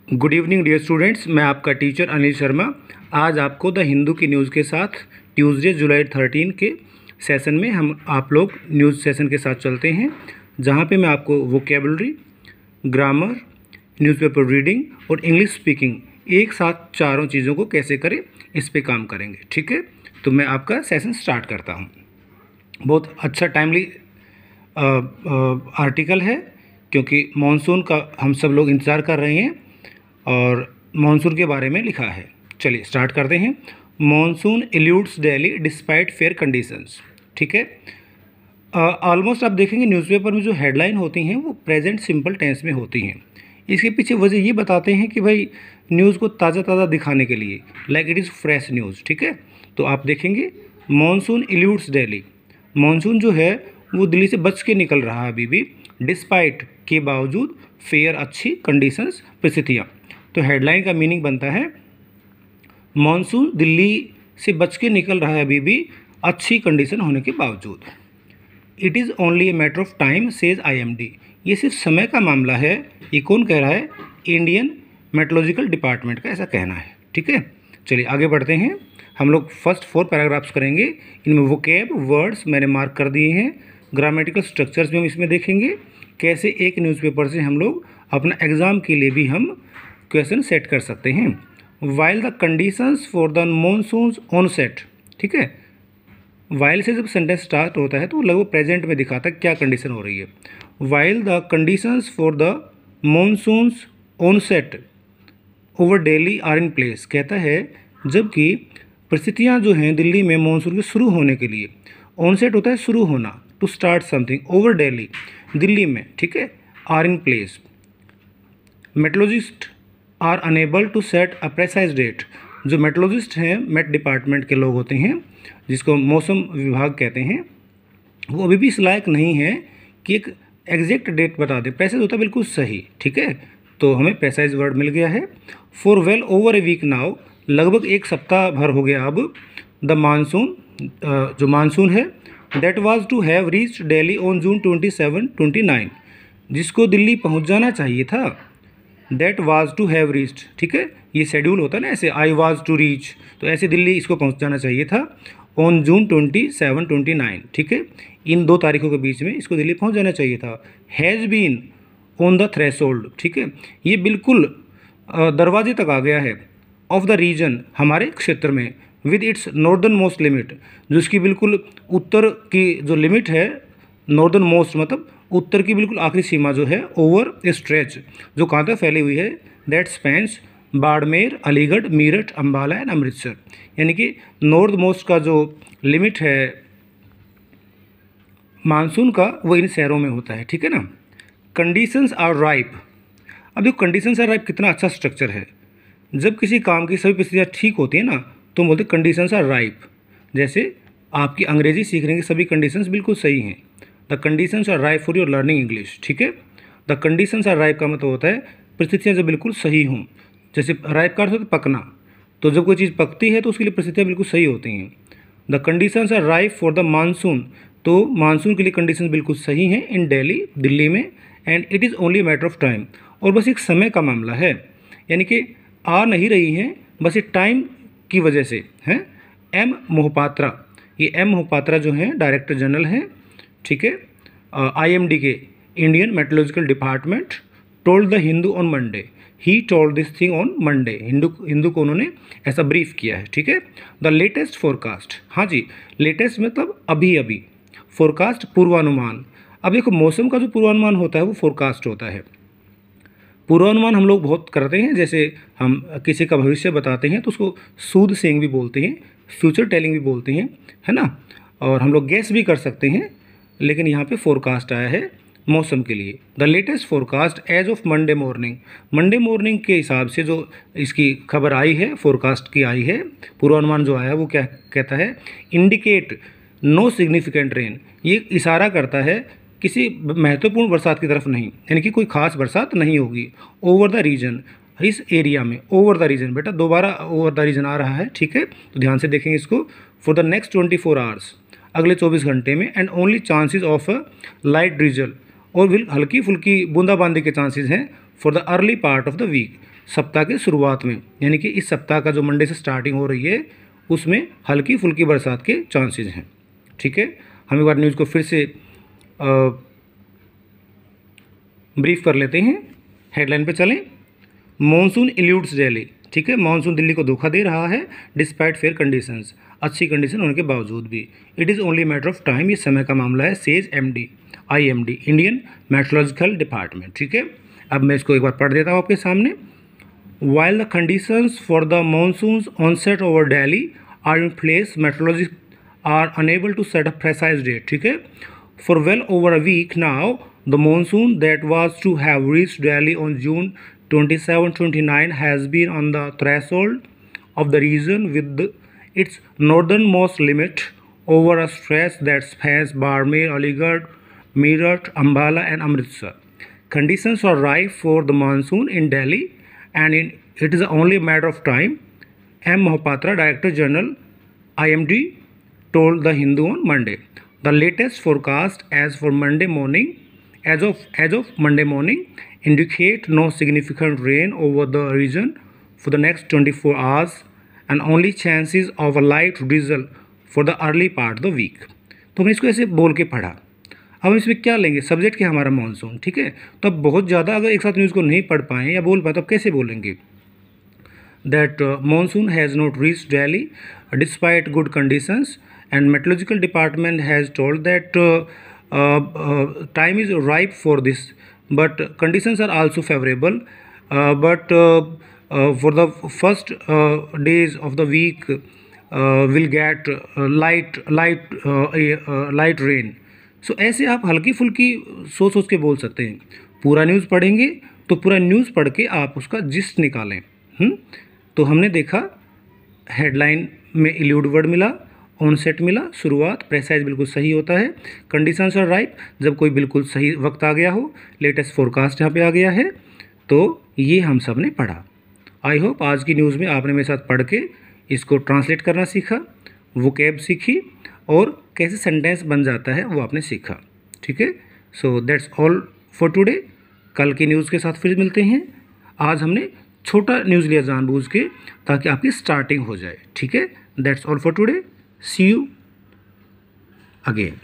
Good evening dear students, मैं आपका teacher Anil Sharma. आज आपको द हिंदू की न्यूज़ के साथ ट्यूसडे जुलाई 13 के सेशन में हम आप लोग न्यूज़ सेशन के साथ चलते हैं, जहां पे मैं आपको वोकेबलरी, ग्रामर, न्यूज़पेपर रीडिंग और इंग्लिश स्पीकिंग एक साथ चारों चीज़ों को कैसे करें इस पे काम करेंगे। ठीक है, तो मैं आपका सेशन स्टार्ट करता हूँ। बहुत अच्छा टाइमली आर्टिकल है, क्योंकि मॉनसून का हम सब लोग इंतज़ार कर रहे हैं और मॉनसून के बारे में लिखा है। चलिए स्टार्ट करते हैं। Monsoon eludes Delhi despite fair conditions. ठीक है, ऑलमोस्ट आप देखेंगे न्यूज़पेपर में जो हेडलाइन होती हैं वो प्रेजेंट सिंपल टेंस में होती हैं। इसके पीछे वजह ये बताते हैं कि भाई न्यूज़ को ताज़ा ताज़ा दिखाने के लिए, like it is fresh news. ठीक है, तो आप देखेंगे मॉनसून इल्यूड्स दिल्ली, मॉनसून जो है वो दिल्ली से बच के निकल रहा है अभी भी, डिस्पाइट के बावजूद, फेयर अच्छी कंडीशंस परिस्थितियाँ। तो हेडलाइन का मीनिंग बनता है मॉनसून दिल्ली से बच के निकल रहा है अभी भी अच्छी कंडीशन होने के बावजूद। It is only a matter of time says IMD, ये सिर्फ समय का मामला है। ये कौन कह रहा है? इंडियन मेट्रोलॉजिकल डिपार्टमेंट का ऐसा कहना है। ठीक है, चलिए आगे बढ़ते हैं। हम लोग फर्स्ट 4 पैराग्राफ्स करेंगे। इनमें वोकेब वर्ड्स मैंने मार्क कर दिए हैं। ग्रामेटिकल स्ट्रक्चर्स भी हम इसमें देखेंगे, कैसे एक न्यूज़पेपर से हम लोग अपना एग्ज़ाम के लिए भी हम क्वेश्चन सेट कर सकते हैं। While the conditions for the monsoon's onset. ठीक है, वाइल से जब सेंटेंस स्टार्ट होता है तो लगभग प्रेजेंट में दिखाता है क्या कंडीशन हो रही है। While the conditions for the monsoon's onset over Delhi are in place, कहता है जबकि परिस्थितियाँ जो हैं दिल्ली में मॉनसून के शुरू होने के लिए, ऑनसेट होता है शुरू होना, to start something, over Delhi Delhi में, ठीक है, are in place. Meteorologist are unable to set a precise date, जो मेट्रोलॉजिस्ट हैं मेट डिपार्टमेंट के लोग होते हैं जिसको मौसम विभाग कहते हैं, वो अभी भी इस लायक नहीं है कि एक एग्जैक्ट डेट बता दे। प्रेसाइज होता है बिल्कुल सही। ठीक है, तो हमें प्रेसाइज वर्ड मिल गया है। For well over a week now, लगभग एक सप्ताह भर हो गया अब, द मानसून, जो मानसून है, that was to have reached Delhi on June 27-29, जिसको दिल्ली पहुंच जाना चाहिए था। That was to have reached, ठीक है, ये शेड्यूल होता है ना, ऐसे आई वाज टू रीच, तो ऐसे दिल्ली इसको पहुंच जाना चाहिए था ऑन जून 27-29। ठीक है, इन 2 तारीखों के बीच में इसको दिल्ली पहुंच जाना चाहिए था। Has been on the threshold, ठीक है, ये बिल्कुल दरवाजे तक आ गया है, ऑफ द रीजन, हमारे क्षेत्र में, with its northern most limit, जो इसकी बिल्कुल उत्तर की जो लिमिट है, नॉर्दर्न मोस्ट मतलब उत्तर की बिल्कुल आखिरी सीमा जो है, ओवर ए स्ट्रेच, जो कहाँ तक फैली हुई है, that spans Barmer, Aligarh, Meerut, Ambala and Amritsar, यानी कि नॉर्थ मोस्ट का जो लिमिट है मानसून का वो इन शहरों में होता है। ठीक है ना। कंडीशंस आर राइप, अब देखो कंडीशंस आर राइप कितना अच्छा स्ट्रक्चर है। जब किसी काम की सभी परिस्थितियाँ ठीक होती है ना तो बोलते कंडीशंस आर राइप। जैसे आपकी अंग्रेजी सीखने की सभी कंडीशंस बिल्कुल सही हैं। The conditions are ripe for your learning English. ठीक है, द कंडीशंस आर राइप का मतलब होता है परिस्थितियाँ जब बिल्कुल सही हों। जैसे राइप का अर्थ होता है पकना, तो जब कोई चीज़ पकती है तो उसके लिए परिस्थितियाँ बिल्कुल सही होती हैं। The conditions are ripe for the monsoon, तो मानसून के लिए कंडीशंस बिल्कुल सही हैं इन दिल्ली, दिल्ली में, and it is only matter of time, और बस एक समय का मामला है, यानी कि आ नहीं रही हैं, बस ये टाइम की वजह से हैं। एम मोहपात्रा, ये एम मोहपात्रा जो हैं डायरेक्टर जनरल हैं, ठीक है, IMD के, Indian meteorological department, told the Hindu on Monday, he told this thing on Monday, Hindu को उन्होंने ऐसा ब्रीफ किया है। ठीक है, द लेटेस्ट फोरकास्ट, हाँ जी, लेटेस्ट मतलब अभी अभी, फोरकास्ट पूर्वानुमान। अब देखो मौसम का जो पूर्वानुमान होता है वो फोरकास्ट होता है। पूर्वानुमान हम लोग बहुत करते हैं, जैसे हम किसी का भविष्य बताते हैं तो उसको सूद सेइंग भी बोलते हैं, फ्यूचर टेलिंग भी बोलते हैं, है ना, और हम लोग गेस भी कर सकते हैं, लेकिन यहाँ पे फोरकास्ट आया है मौसम के लिए। The latest forecast as of Monday morning, Monday morning के हिसाब से जो इसकी खबर आई है, फोरकास्ट की आई है, पूर्वानुमान जो आया है वो क्या कहता है, इंडिकेट नो सिग्निफिकेंट रेन, ये इशारा करता है किसी महत्वपूर्ण बरसात की तरफ नहीं, यानी कि कोई खास बरसात नहीं होगी, ओवर द रीजन, इस एरिया में, ओवर द रीजन, बेटा दोबारा ओवर द रीजन आ रहा है। ठीक है, तो ध्यान से देखेंगे इसको। फॉर द नेक्स्ट 24 आवर्स, अगले 24 घंटे में, and only chances of a light drizzle, और भी हल्की फुल्की बूंदाबांदी के चांसेस हैं for the early part of the week, सप्ताह के शुरुआत में, यानी कि इस सप्ताह का जो मंडे से स्टार्टिंग हो रही है उसमें हल्की फुल्की बरसात के चांसेस हैं। ठीक है, हम एक बार न्यूज़ को फिर से ब्रीफ कर लेते हैं। हेडलाइन पे चलें। Monsoon eludes Delhi. ठीक है, मानसून दिल्ली को धोखा दे रहा है डिस्पाइट फेयर कंडीशंस, अच्छी कंडीशन होने के बावजूद भी। It is only matter of time, ये समय का मामला है, says IMD Indian meteorological department. ठीक है, अब मैं इसको एक बार पढ़ देता हूँ आपके सामने। While the conditions for the monsoon's onset over Delhi are in place, meteorologists are unable to set a precise date. ठीक है, for well over a week now, the monsoon that was to have reached Delhi on June 27-29 has been on the threshold of the region, with its northernmost limit over a stretch that spans Barmer, Aligarh, Meerut, Ambala, and Amritsar. Conditions are ripe for the monsoon in Delhi, and it is only a matter of time, M. Mohapatra, Director General, IMD, told The Hindu on Monday. The latest forecast as of Monday morning, indicate no significant rain over the region for the next 24 hours, and only chances of a light drizzle for the early part of the week. तो हमने इसको ऐसे बोल के पढ़ा। अब इसमें क्या लेंगे, सब्जेक्ट क्या हमारा मानसून। ठीक है, तो अब बहुत ज़्यादा अगर एक साथ न्यूज़ को नहीं पढ़ पाएँ या बोल पाए तो अब कैसे बोलेंगे। That monsoon has not reached Delhi despite good conditions, and meteorological department has told that time is ripe for this, but conditions are also favourable, but for the first days of the week will get light rain. So ऐसे आप हल्की फुल्की सोच के बोल सकते हैं। पूरा न्यूज़ पढ़ेंगे तो पूरा न्यूज़ पढ़ के आप उसका जिस्ट निकालें। तो हमने देखा हेडलाइन में इल्यूड वर्ड मिला, ऑनसेट मिला, शुरुआत, प्रेसाइज बिल्कुल सही होता है, कंडीशंस आर राइप जब कोई बिल्कुल सही वक्त आ गया हो, लेटेस्ट फोरकास्ट यहाँ पे आ गया है। तो ये हम सब ने पढ़ा। आई होप आज की न्यूज़ में आपने मेरे साथ पढ़ के इसको ट्रांसलेट करना सीखा, वोकैब सीखी, और कैसे सेंटेंस बन जाता है वो आपने सीखा। ठीक है, so that's all for today. कल की न्यूज़ के साथ फिर मिलते हैं। आज हमने छोटा न्यूज़ लिया जानबूझ के ताकि आपकी स्टार्टिंग हो जाए। ठीक है, that's all for today, see you again.